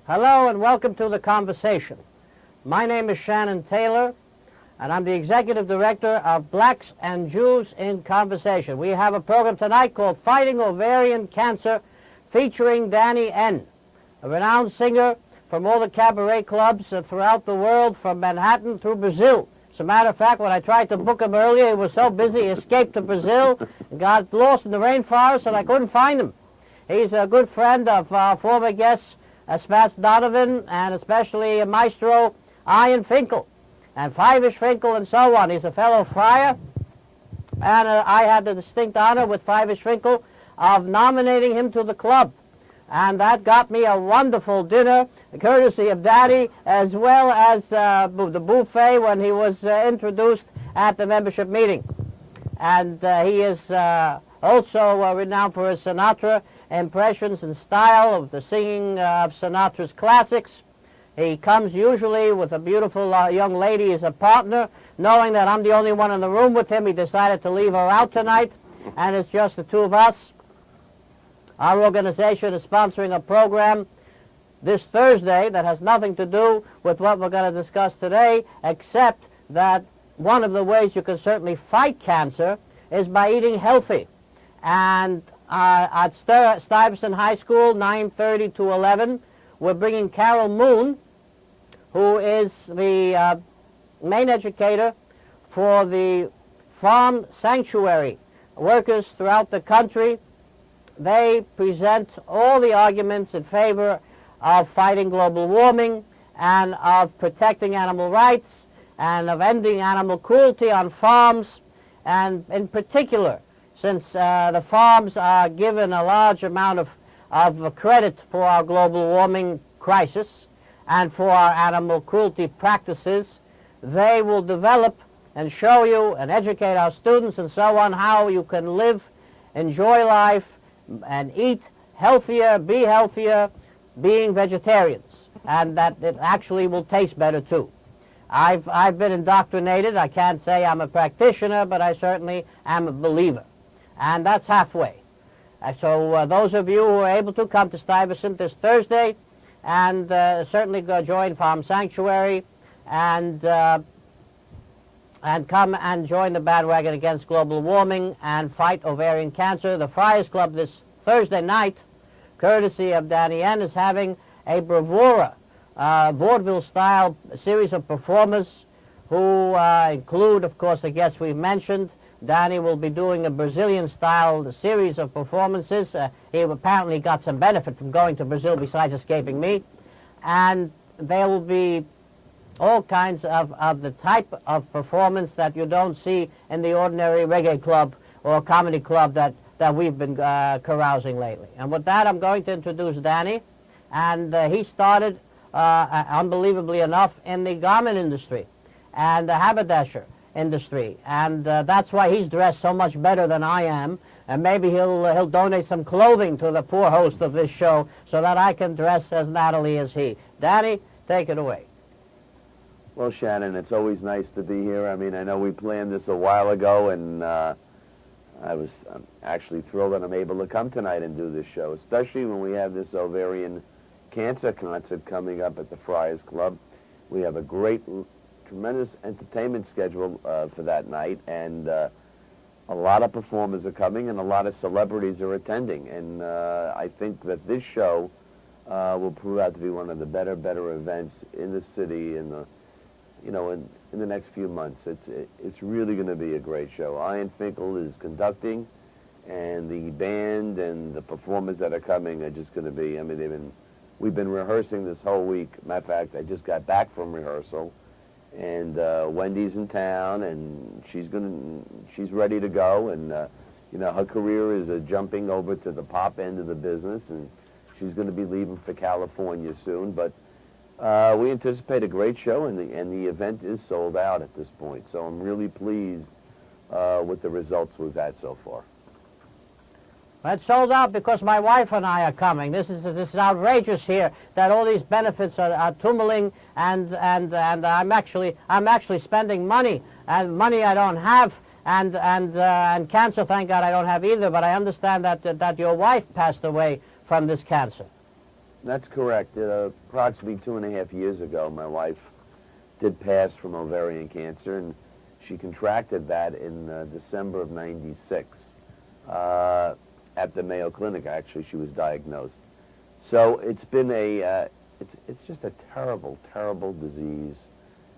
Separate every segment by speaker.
Speaker 1: Hello and welcome to The Conversation. My name is Shannon Taylor, and I'm the Executive Director of Blacks and Jews in Conversation. We have a program tonight called Fighting Ovarian Cancer, featuring Danny N., a renowned singer from all the cabaret clubs throughout the world, from Manhattan through Brazil. As a matter of fact, when I tried to book him earlier, he was so busy, he escaped to Brazil and got lost in the rainforest, and I couldn't find him. He's a good friend of our former guests, Spats Donovan, and especially Maestro Ian Finkel, and Fivish Finkel, and so on. He's a fellow friar, and I had the distinct honor with Fivish Finkel of nominating him to the club. And that got me a wonderful dinner, courtesy of Daddy, as well as the buffet when he was introduced at the membership meeting. And he is also renowned for his Sinatra impressions and style of the singing of Sinatra's classics. He comes usually with a beautiful young lady as a partner. Knowing that I'm the only one in the room with him, he decided to leave her out tonight, and it's just the two of us. Our organization is sponsoring a program this Thursday that has nothing to do with what we're going to discuss today, except that one of the ways you can certainly fight cancer is by eating healthy. And at Stuyvesant High School, 9:30 to 11, we're bringing Carol Moon, who is the main educator for the farm sanctuary workers throughout the country. They present all the arguments in favor of fighting global warming and of protecting animal rights and of ending animal cruelty on farms, and in particular, since the farms are given a large amount of credit for our global warming crisis and for our animal cruelty practices, they will develop and show you and educate our students and so on how you can live, enjoy life, and eat healthier, being vegetarians, and that it actually will taste better too. I've been indoctrinated. I can't say I'm a practitioner, but I certainly am a believer, and that's halfway. So those of you who are able to come to Stuyvesant this Thursday, and certainly go join Farm Sanctuary, and come and join the bandwagon against global warming and fight ovarian cancer. The Friars Club this Thursday night, courtesy of Danny N., is having a bravura, vaudeville-style series of performers who include, of course, the guests we've mentioned. Danny will be doing a Brazilian-style series of performances. He apparently got some benefit from going to Brazil besides escaping me. And there will be all kinds of the type of performance that you don't see in the ordinary reggae club or comedy club that we've been carousing lately. And with that, I'm going to introduce Danny. And he started, unbelievably enough, in the garment industry and the haberdasher industry. And that's why he's dressed so much better than I am. And maybe he'll donate some clothing to the poor host of this show so that I can dress as Natalie as he. Danny, take it away.
Speaker 2: Well, Shannon, it's always nice to be here. I mean, I know we planned this a while ago, and I'm actually thrilled that I'm able to come tonight and do this show, especially when we have this ovarian cancer concert coming up at the Friars Club. We have a great, tremendous entertainment schedule for that night, and a lot of performers are coming, and a lot of celebrities are attending. And I think that this show will prove out to be one of the better events in the city in the in the next few months. It's really going to be a great show. Ian Finkel is conducting, and the band and the performers that are coming are just going to be, I mean, we've been rehearsing this whole week. Matter of fact, I just got back from rehearsal, and Wendy's in town, and she's ready to go, and her career is jumping over to the pop end of the business, and she's going to be leaving for California soon, but we anticipate a great show, and the event is sold out at this point. So I'm really pleased with the results we've had so far.
Speaker 1: Well, it's sold out because my wife and I are coming. This is outrageous here that all these benefits are tumbling, and I'm actually spending money, and money I don't have, and cancer, thank God, I don't have either. But I understand that your wife passed away from this cancer.
Speaker 2: That's correct. Approximately 2.5 years ago, my wife did pass from ovarian cancer, and she contracted that in December of '96 at the Mayo Clinic. Actually, she was diagnosed. So it's been it's just a terrible, terrible disease.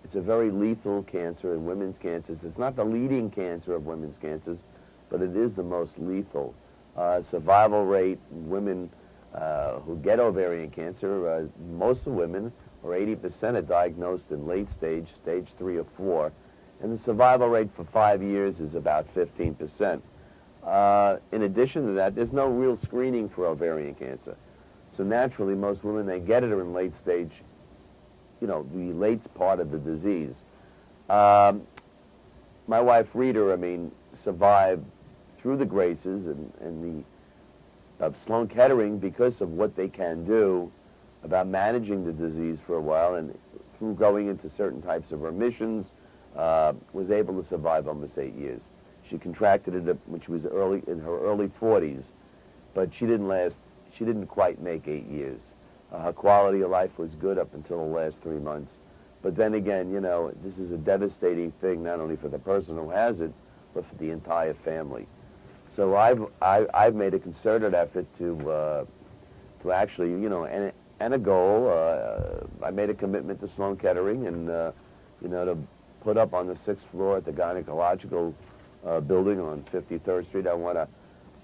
Speaker 2: It's a very lethal cancer in women's cancers. It's not the leading cancer of women's cancers, but it is the most lethal. Survival rate in women who get ovarian cancer, most of women, or 80%, are diagnosed in late stage, stage 3 or 4, and the survival rate for 5 years is about 15%. In addition to that, there's no real screening for ovarian cancer. So naturally, most women, they get it in late stage, the late part of the disease. My wife, Rita, survived through the graces of Sloan Kettering because of what they can do about managing the disease for a while, and through going into certain types of remissions, was able to survive almost 8 years. She contracted it when she was in her early 40s, but she didn't quite make 8 years. Her quality of life was good up until the last 3 months. But then again, this is a devastating thing, not only for the person who has it, but for the entire family. So I've made a concerted effort to actually, and a goal. I made a commitment to Sloan Kettering, and to put up on the 6th floor at the gynecological building on 53rd Street. I want to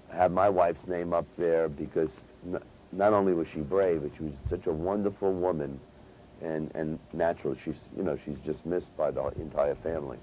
Speaker 2: have my wife's name up there because not only was she brave, but she was such a wonderful woman, and naturally she's just missed by the entire family.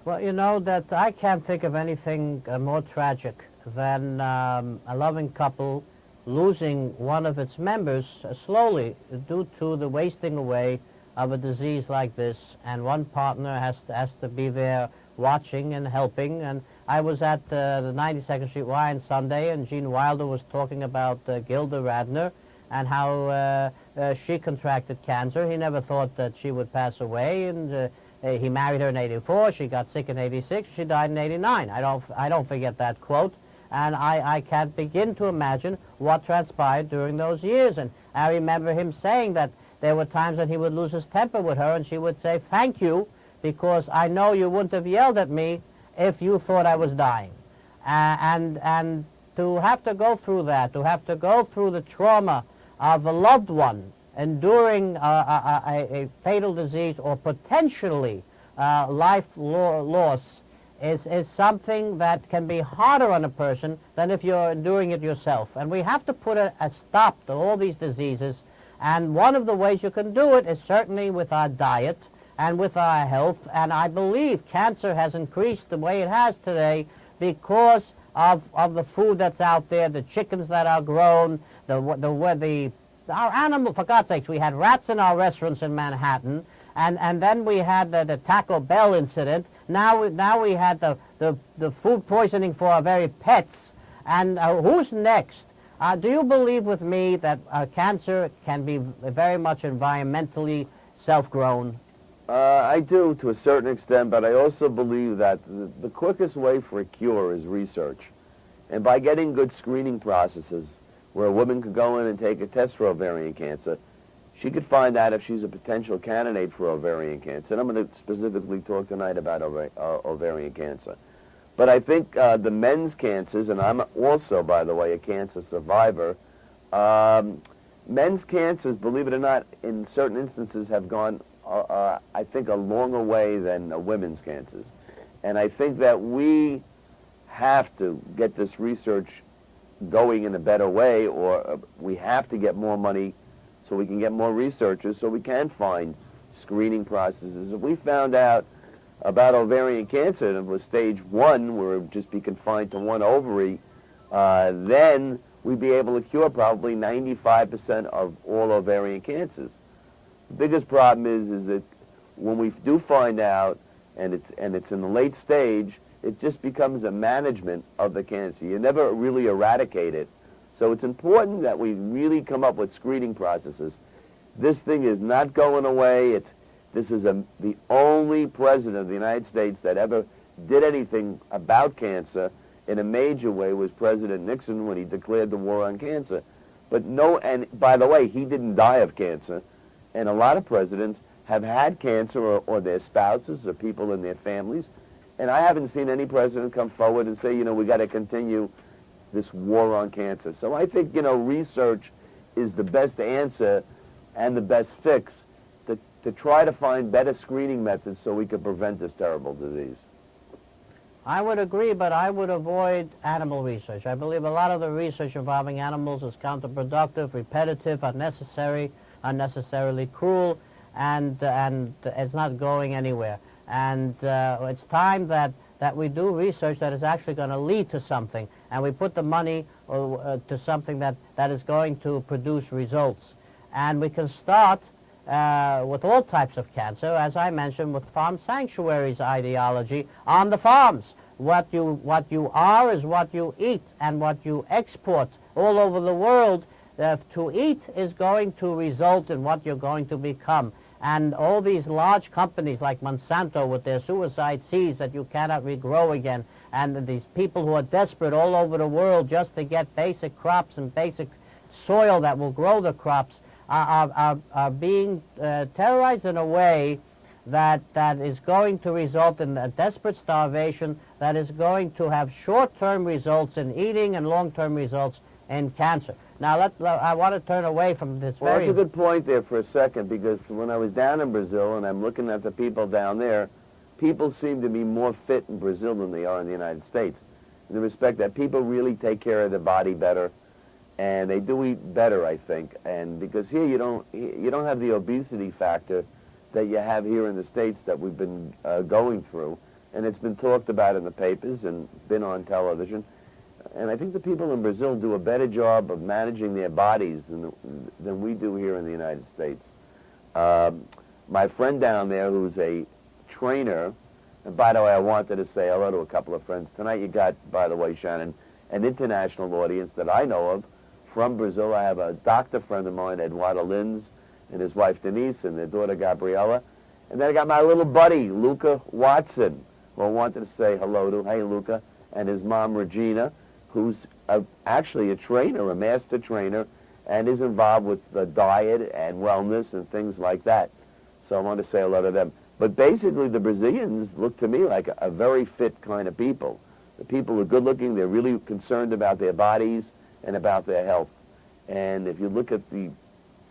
Speaker 1: Well, that I can't think of anything more tragic than a loving couple losing one of its members slowly due to the wasting away of a disease like this, and one partner has to be there watching and helping. And I was at the 92nd Street Y on Sunday, and Gene Wilder was talking about Gilda Radner and how she contracted cancer. He never thought that she would pass away, and he married her in '84. She got sick in '86. She died in '89. I don't forget that quote, and I can't begin to imagine what transpired during those years. And I remember him saying that there were times when he would lose his temper with her, and she would say, "Thank you, because I know you wouldn't have yelled at me if you thought I was dying." And to have to go through that, to have to go through the trauma of a loved one enduring a fatal disease or potentially life loss is something that can be harder on a person than if you're enduring it yourself. And we have to put a stop to all these diseases. And one of the ways you can do it is certainly with our diet and with our health. And I believe cancer has increased the way it has today because of the food that's out there, the chickens that are grown, our animal, for God's sakes, we had rats in our restaurants in Manhattan, and then we had the Taco Bell incident. Now we had the food poisoning for our very pets. And who's next? Do you believe with me that cancer can be very much environmentally self-grown?
Speaker 2: I do, to a certain extent, but I also believe that the quickest way for a cure is research. And by getting good screening processes, where a woman could go in and take a test for ovarian cancer, she could find out if she's a potential candidate for ovarian cancer. And I'm going to specifically talk tonight about ovarian cancer. But I think the men's cancers, and I'm also, by the way, a cancer survivor, men's cancers, believe it or not, in certain instances have gone, I think, a longer way than women's cancers. And I think that we have to get this research going in a better way, or we have to get more money so we can get more researchers so we can find screening processes. If we found out about ovarian cancer and it was stage 1, where it would just be confined to one ovary, then we'd be able to cure probably 95% of all ovarian cancers. The biggest problem is that when we do find out and it's in the late stage, it just becomes a management of the cancer. You never really eradicate it. So it's important that we really come up with screening processes. This thing is not going away. This is the only president of the United States that ever did anything about cancer in a major way was President Nixon when he declared the war on cancer. But no, and by the way, he didn't die of cancer, and a lot of presidents have had cancer, or their spouses or people in their families, and I haven't seen any president come forward and say, we got to continue this war on cancer. So I think, research is the best answer and the best fix to try to find better screening methods so we can prevent this terrible disease.
Speaker 1: I would agree, but I would avoid animal research. I believe a lot of the research involving animals is counterproductive, repetitive, unnecessary, unnecessarily cruel, and it's not going anywhere. And it's time that we do research that is actually going to lead to something, and we put the money to something that is going to produce results. And we can start with all types of cancer, as I mentioned, with farm sanctuaries ideology on the farms. What you are is what you eat, and what you export all over the world to eat is going to result in what you're going to become. And all these large companies like Monsanto with their suicide seeds that you cannot regrow again, and these people who are desperate all over the world just to get basic crops and basic soil that will grow the crops, are being terrorized in a way that is going to result in a desperate starvation that is going to have short-term results in eating and long-term results in cancer. Now, I want to turn away from this
Speaker 2: Well, that's a good point there for a second, because when I was down in Brazil and I'm looking at the people down there, people seem to be more fit in Brazil than they are in the United States, in the respect that people really take care of their body better, and they do eat better, I think. And because here you don't have the obesity factor that you have here in the States that we've been going through, and it's been talked about in the papers and been on television. And I think the people in Brazil do a better job of managing their bodies than we do here in the United States. My friend down there, who's a trainer, and by the way, I wanted to say hello to a couple of friends. Tonight you got, by the way, Shannon, an international audience that I know of from Brazil. I have a doctor friend of mine, Eduardo Lins, and his wife Denise, and their daughter Gabriella. And then I got my little buddy, Luca Watson, who I wanted to say hello to. Hey, Luca. And his mom, Regina, who's actually a trainer, a master trainer, and is involved with the diet and wellness and things like that. So I want to say hello to them. But basically, the Brazilians look to me like a very fit kind of people. The people are good looking. They're really concerned about their bodies and about their health. And if you look at the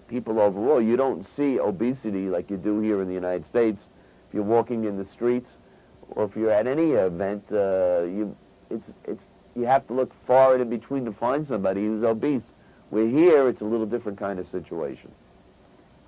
Speaker 2: people overall, you don't see obesity like you do here in the United States. If you're walking in the streets, or if you're at any event, you have to look far in between to find somebody who's obese. Where here, it's a little different kind of situation.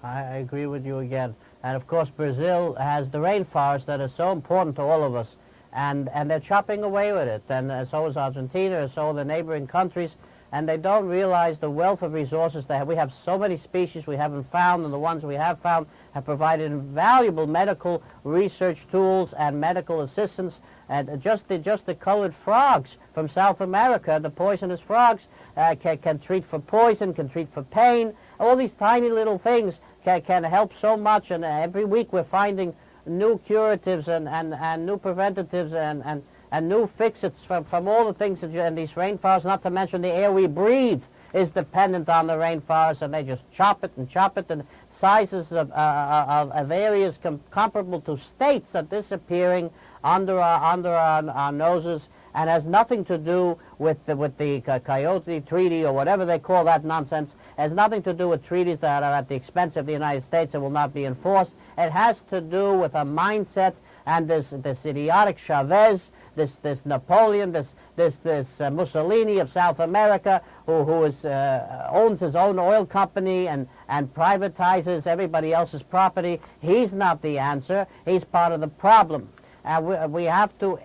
Speaker 1: I agree with you again. And of course, Brazil has the rainforest that is so important to all of us, and they're chopping away with it. And so is Argentina, and so are the neighboring countries. And they don't realize the wealth of resources they have. We have so many species we haven't found, and the ones we have found have provided invaluable medical research tools and medical assistance. And just the colored frogs from South America, the poisonous frogs, can treat for poison, can treat for pain. All these tiny little things can help so much. And every week we're finding new curatives and new preventatives and new fix-its from all the things in these rainforests, not to mention the air we breathe is dependent on the rainforest, and they just chop it, and sizes of areas comparable to states are disappearing under our noses, and has nothing to do with the Kyoto Treaty or whatever they call that nonsense. It has nothing to do with treaties that are at the expense of the United States and will not be enforced. It has to do with a mindset, and this idiotic Chavez, this Napoleon, this Mussolini of South America, who owns his own oil company and privatizes everybody else's property. He's not the answer. He's part of the problem. We have to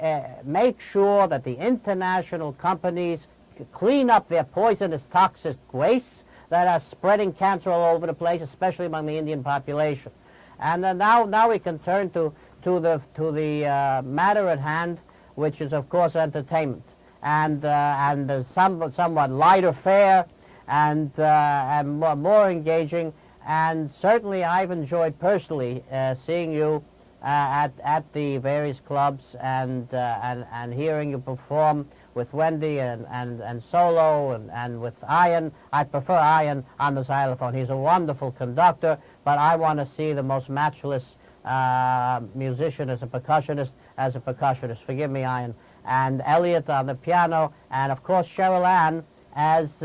Speaker 1: make sure that the international companies clean up their poisonous, toxic wastes that are spreading cancer all over the place, especially among the Indian population. And now we can turn to the matter at hand, which is, of course, entertainment, and somewhat lighter fare, and more engaging. And certainly, I've enjoyed personally seeing you at the various clubs and hearing you perform with Wendy and solo and with Ian. I prefer Ian on the xylophone. He's a wonderful conductor, but I want to see the most matchless musician as a percussionist. Forgive me, Ian. And Elliot on the piano, and of course Cheryl Ann as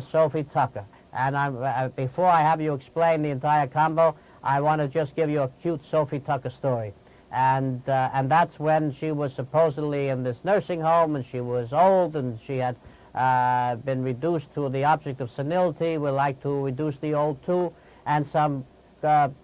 Speaker 1: Sophie Tucker. And before I have you explain the entire combo, I want to just give you a cute Sophie Tucker story. And that's when she was supposedly in this nursing home, and she was old, and she had been reduced to the object of senility. We like to reduce the old too. And some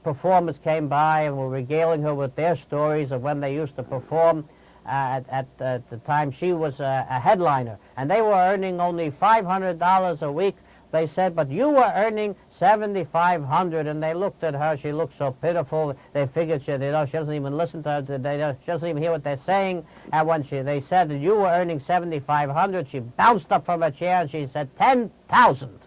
Speaker 1: performers came by and were regaling her with their stories of when they used to perform at the time she was a headliner. And they were earning only $500 a week. They said, but you were earning $7,500, and they looked at her. She looked so pitiful. They figured she doesn't even listen to her. She doesn't even hear what they're saying. And when they said that you were earning $7,500, she bounced up from her chair and she said $10,000.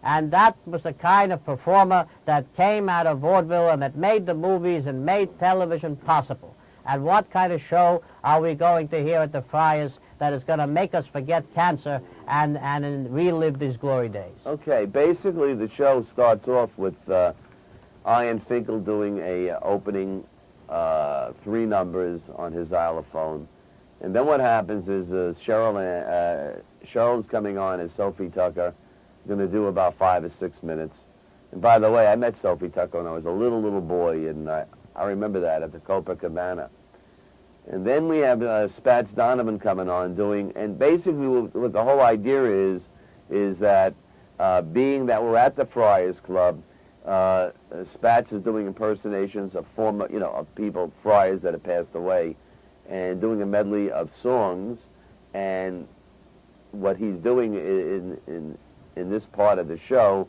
Speaker 1: And that was the kind of performer that came out of vaudeville and that made the movies and made television possible. And what kind of show are we going to hear at the Friars that is going to make us forget cancer and relive these glory days?
Speaker 2: Okay, basically the show starts off with Ian Finkel doing a opening 3 numbers on his xylophone. And then what happens is Cheryl's coming on as Sophie Tucker, going to do about 5 or 6 minutes. And by the way, I met Sophie Tucker when I was a little boy, and I remember that at the Copacabana. And then we have Spats Donovan coming on doing, and basically what the whole idea is that being that we're at the Friars Club, Spats is doing impersonations of former, of people, friars that have passed away, and doing a medley of songs. And what he's doing in this part of the show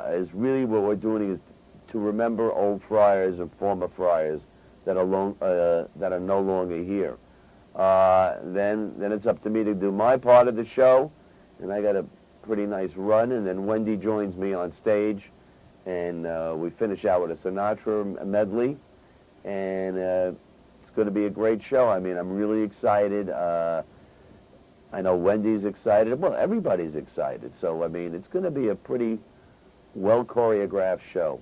Speaker 2: is really what we're doing is to remember old friars and former friars that are no longer here. Then it's up to me to do my part of the show, and I got a pretty nice run, and then Wendy joins me on stage, and we finish out with a Sinatra medley, and it's going to be a great show. I mean, I'm really excited. I know Wendy's excited. Well, everybody's excited. So, I mean, it's going to be a pretty well-choreographed show.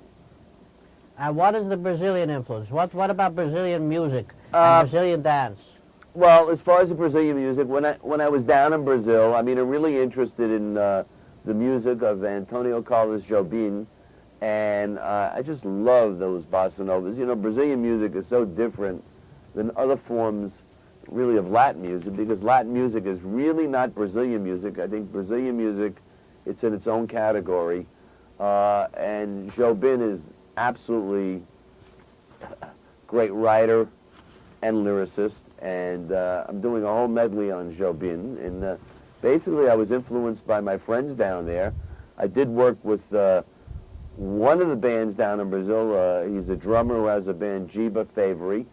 Speaker 1: And what is the Brazilian influence? What about Brazilian music and Brazilian dance?
Speaker 2: Well, as far as the Brazilian music, when I was down in Brazil, I mean, I'm really interested in the music of Antonio Carlos Jobim, and I just love those bossa novas. You know, Brazilian music is so different than other forms, really, of Latin music, because Latin music is really not Brazilian music. I think Brazilian music, it's in its own category, and Jobim is absolutely great writer and lyricist, and I'm doing a whole medley on Jobim, and basically I was influenced by my friends down there. I did work with one of the bands down in Brazil. He's a drummer who has a band, Giba Favory,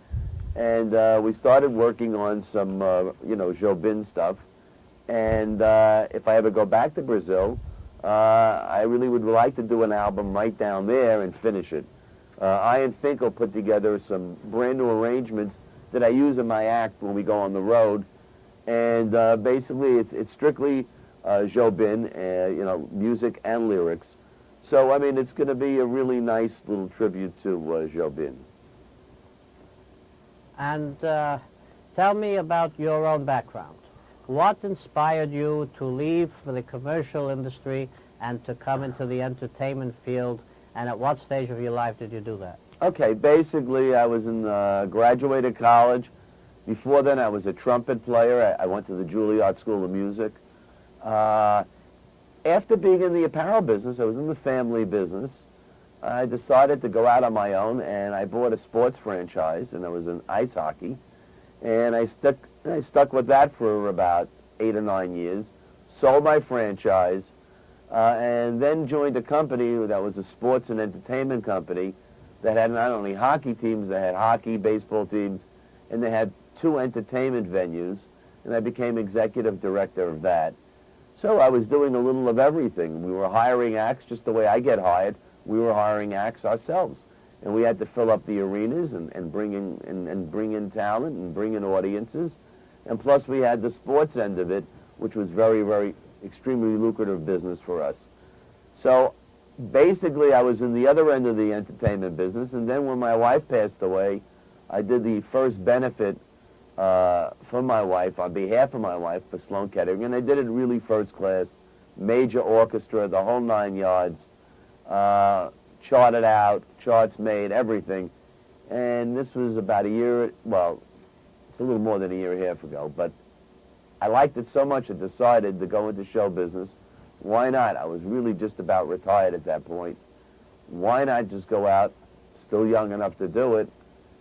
Speaker 2: and we started working on some, Jobim stuff, and if I ever go back to Brazil, I really would like to do an album right down there and finish it. Ian Finkel put together some brand new arrangements that I use in my act when we go on the road, and basically it's strictly Jobim, music and lyrics. So I mean, it's going to be a really nice little tribute to Jobim.
Speaker 1: And tell me about your own background. What inspired you to leave the commercial industry and to come into the entertainment field, and at what stage of your life did you do that?
Speaker 2: Okay, basically I was in graduated college. Before then I was a trumpet player. I went to the Juilliard School of Music. After being in the apparel business, I was in the family business. I decided to go out on my own, and I bought a sports franchise, and I was in ice hockey. And I stuck with that for about 8 or 9 years, sold my franchise, and then joined a company that was a sports and entertainment company that had not only hockey teams, they had hockey, baseball teams, and they had 2 entertainment venues, and I became executive director of that. So I was doing a little of everything. We were hiring acts just the way I get hired. We were hiring acts ourselves. And we had to fill up the arenas and bring in talent and bring in audiences. And plus we had the sports end of it, which was very, very extremely lucrative business for us. So basically I was in the other end of the entertainment business, and then when my wife passed away, I did the first benefit for my wife, on behalf of my wife, for Sloan Kettering, and I did it really first class, major orchestra, the whole 9 yards, charted out, charts made, everything. And this was about a year, well, it's a little more than a year and a half ago, but I liked it so much I decided to go into show business. Why not? I was really just about retired at that point. Why not just go out, still young enough to do it,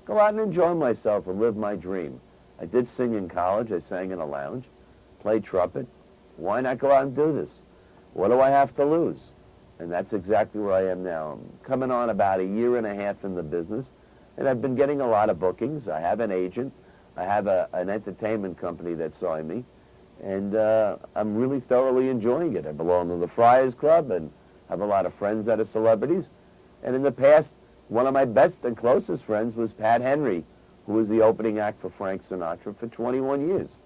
Speaker 2: go out and enjoy myself and live my dream. I did sing in college. I sang in a lounge, played trumpet. Why not go out and do this? What do I have to lose? And that's exactly where I am now. I'm coming on about a year and a half in the business, and I've been getting a lot of bookings. I have an agent. I have an entertainment company that signed me, and I'm really thoroughly enjoying it. I belong to the Friars Club and have a lot of friends that are celebrities. And in the past, one of my best and closest friends was Pat Henry, who was the opening act for Frank Sinatra for 21 years.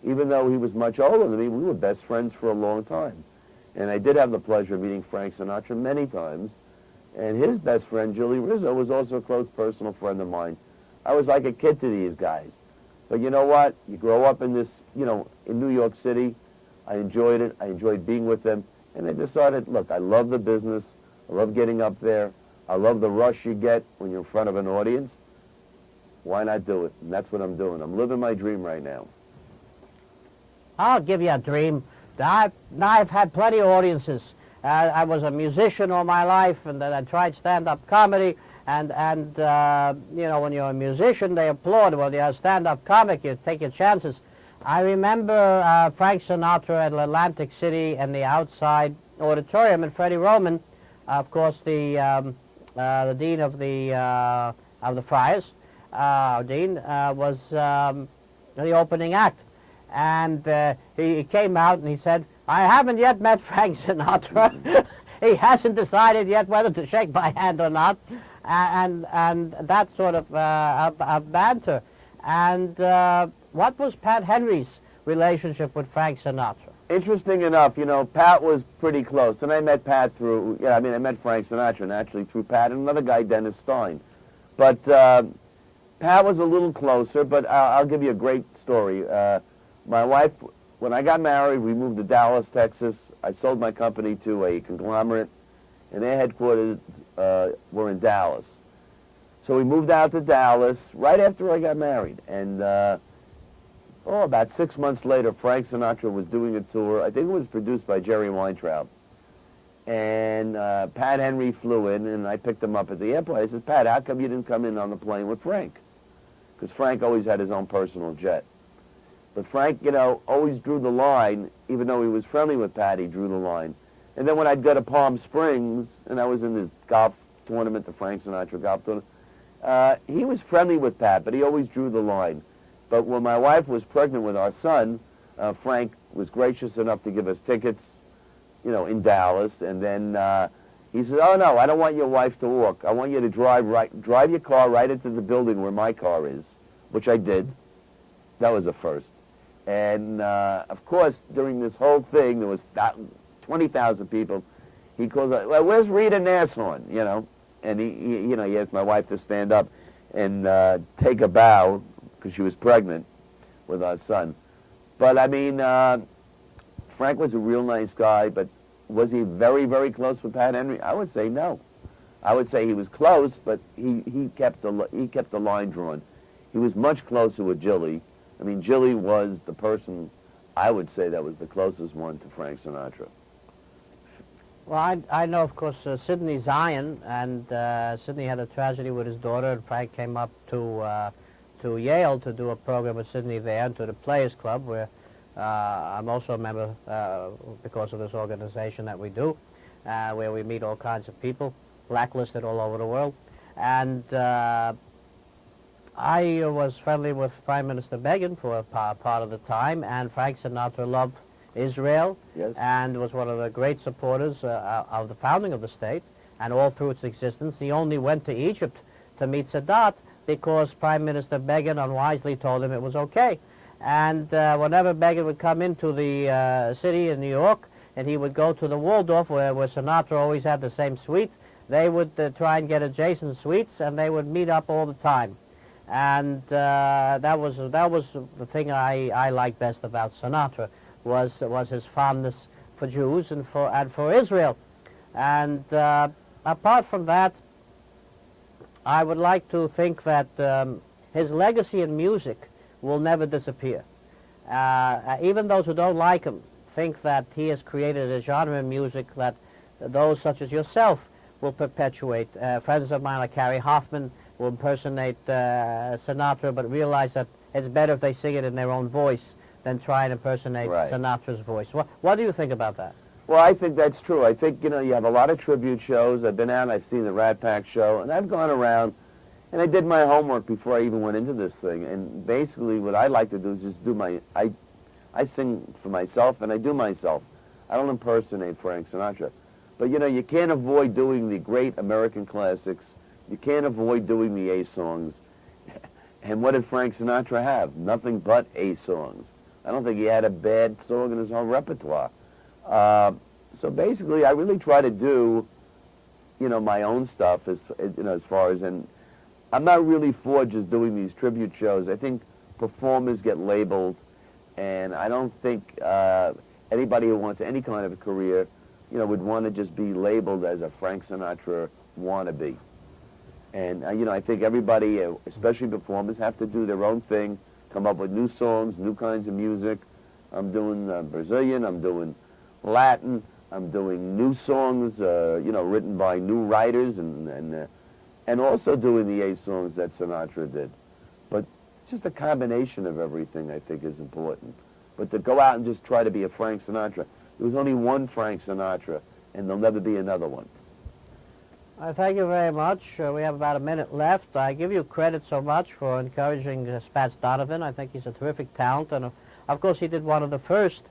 Speaker 2: Even though he was much older than me, we were best friends for a long time. And I did have the pleasure of meeting Frank Sinatra many times. And his best friend, Julie Rizzo, was also a close personal friend of mine. I was like a kid to these guys. But you know what? You grow up in this, in New York City. I enjoyed it. I enjoyed being with them. And I decided, look, I love the business. I love getting up there. I love the rush you get when you're in front of an audience. Why not do it? And that's what I'm doing. I'm living my dream right now.
Speaker 1: I'll give you a dream. I've had plenty of audiences. I was a musician all my life, and then I tried stand-up comedy. And when you're a musician, they applaud. When you're a stand-up comic, you take your chances. I remember Frank Sinatra at Atlantic City and the outside auditorium, and Freddie Roman, of course, the dean of the Friars, Dean, was the opening act. And he came out and he said, "I haven't yet met Frank Sinatra." He hasn't decided yet whether to shake my hand or not. And that sort of banter. And what was Pat Henry's relationship with Frank Sinatra?
Speaker 2: Interesting enough, Pat was pretty close. And I met Pat through, I met Frank Sinatra naturally through Pat and another guy, Dennis Stein. But Pat was a little closer, but I'll give you a great story. My wife, when I got married, we moved to Dallas, Texas. I sold my company to a conglomerate, and their headquarters were in Dallas. So we moved out to Dallas right after I got married. And about 6 months later, Frank Sinatra was doing a tour. I think it was produced by Jerry Weintraub. And Pat Henry flew in, and I picked him up at the airport. I said, "Pat, how come you didn't come in on the plane with Frank?" Because Frank always had his own personal jet. But Frank, always drew the line. Even though he was friendly with Pat, he drew the line. And then when I'd go to Palm Springs, and I was in this golf tournament, the Frank Sinatra golf tournament, he was friendly with Pat, but he always drew the line. But when my wife was pregnant with our son, Frank was gracious enough to give us tickets, in Dallas. And then he said, "Oh, no, I don't want your wife to walk. I want you to drive your car right into the building where my car is," which I did. That was a first. And, of course, during this whole thing, there was 20,000 people. He calls out, "Well, where's Rita Nashorn?" And he asked my wife to stand up and take a bow because she was pregnant with our son. But, Frank was a real nice guy, but was he very, very close with Pat Henry? I would say no. I would say he was close, but he kept the line drawn. He was much closer with Jilly. Jilly was the person, I would say, that was the closest one to Frank Sinatra.
Speaker 1: Well, I know, of course, Sidney Zion, and Sidney had a tragedy with his daughter, and Frank came up to Yale to do a program with Sidney there, and to the Players Club, where I'm also a member because of this organization that we do, where we meet all kinds of people, blacklisted all over the world. And I was friendly with Prime Minister Begin for a part of the time, and Frank Sinatra loved Israel,
Speaker 2: yes,
Speaker 1: and was one of the great supporters of the founding of the state, and all through its existence. He only went to Egypt to meet Sadat because Prime Minister Begin unwisely told him it was okay. And whenever Beckett would come into the city in New York, and he would go to the Waldorf, where Sinatra always had the same suite, they would try and get adjacent suites, and they would meet up all the time. And that was the thing I liked best about Sinatra, was his fondness for Jews and for Israel. And apart from that, I would like to think that his legacy in music will never disappear. Even those who don't like him think that he has created a genre in music that those such as yourself will perpetuate. Friends of mine like Harry Hoffman will impersonate Sinatra, but realize that it's better if they sing it in their own voice than try and impersonate Sinatra's voice. What do you think about that?
Speaker 2: Well, I think that's true. I think, you have a lot of tribute shows. I've been out, I've seen the Rat Pack show, and I've gone around, and I did my homework before I even went into this thing. And basically what I like to do is just do I sing for myself, and I do myself. I don't impersonate Frank Sinatra. But, you can't avoid doing the great American classics. You can't avoid doing the A songs. And what did Frank Sinatra have? Nothing but A songs. I don't think he had a bad song in his whole repertoire. So basically, I really try to do, my own stuff as far as, and I'm not really for just doing these tribute shows. I think performers get labeled, and I don't think anybody who wants any kind of a career, would want to just be labeled as a Frank Sinatra wannabe. And, I think everybody, especially performers, have to do their own thing, come up with new songs, new kinds of music. I'm doing Brazilian, I'm doing Latin, I'm doing new songs, written by new writers, and also doing the A songs that Sinatra did. But just a combination of everything, I think, is important. But to go out and just try to be a Frank Sinatra, there was only one Frank Sinatra, and there'll never be another one.
Speaker 1: Thank you very much. We have about a minute left. I give you credit so much for encouraging Spats Donovan. I think he's a terrific talent, and of course he did one of the first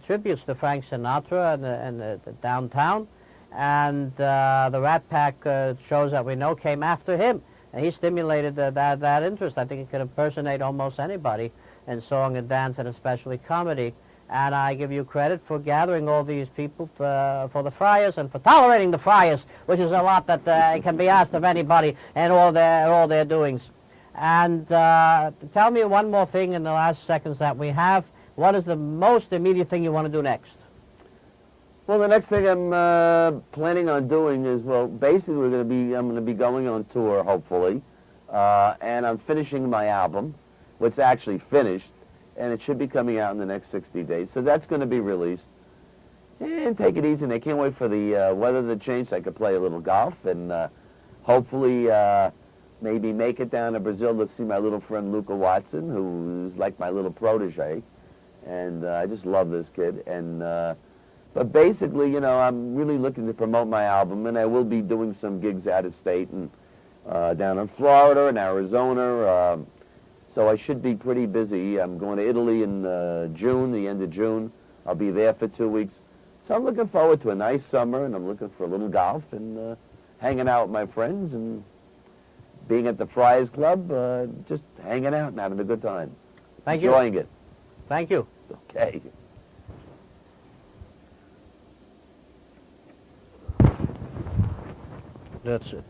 Speaker 1: tributes to Frank Sinatra in the downtown, and the Rat Pack shows that we know came after him, and he stimulated that interest. I think he could impersonate almost anybody in song and dance, and especially comedy. And I give you credit for gathering all these people for the Friars, and for tolerating the Friars, which is a lot that can be asked of anybody and all their doings. And tell me one more thing in the last seconds that we have. What is the most immediate thing you want to do next?
Speaker 2: Well, the next thing I'm planning on doing is, basically I'm going to be going on tour, hopefully, and I'm finishing my album, which is actually finished, and it should be coming out in the next 60 days. So that's going to be released. And take it easy. And I can't wait for the weather to change so I could play a little golf, and hopefully maybe make it down to Brazil to see my little friend Luca Watson, who's like my little protege. And I just love this kid. And but basically, I'm really looking to promote my album, and I will be doing some gigs out of state and down in Florida and Arizona. So I should be pretty busy. I'm going to Italy in June, the end of June. I'll be there for 2 weeks. So I'm looking forward to a nice summer, and I'm looking for a little golf and hanging out with my friends and being at the Friars Club, just hanging out and having a good time.
Speaker 1: Thank you.
Speaker 2: Enjoying it.
Speaker 1: Thank you.
Speaker 2: Okay.
Speaker 1: That's it.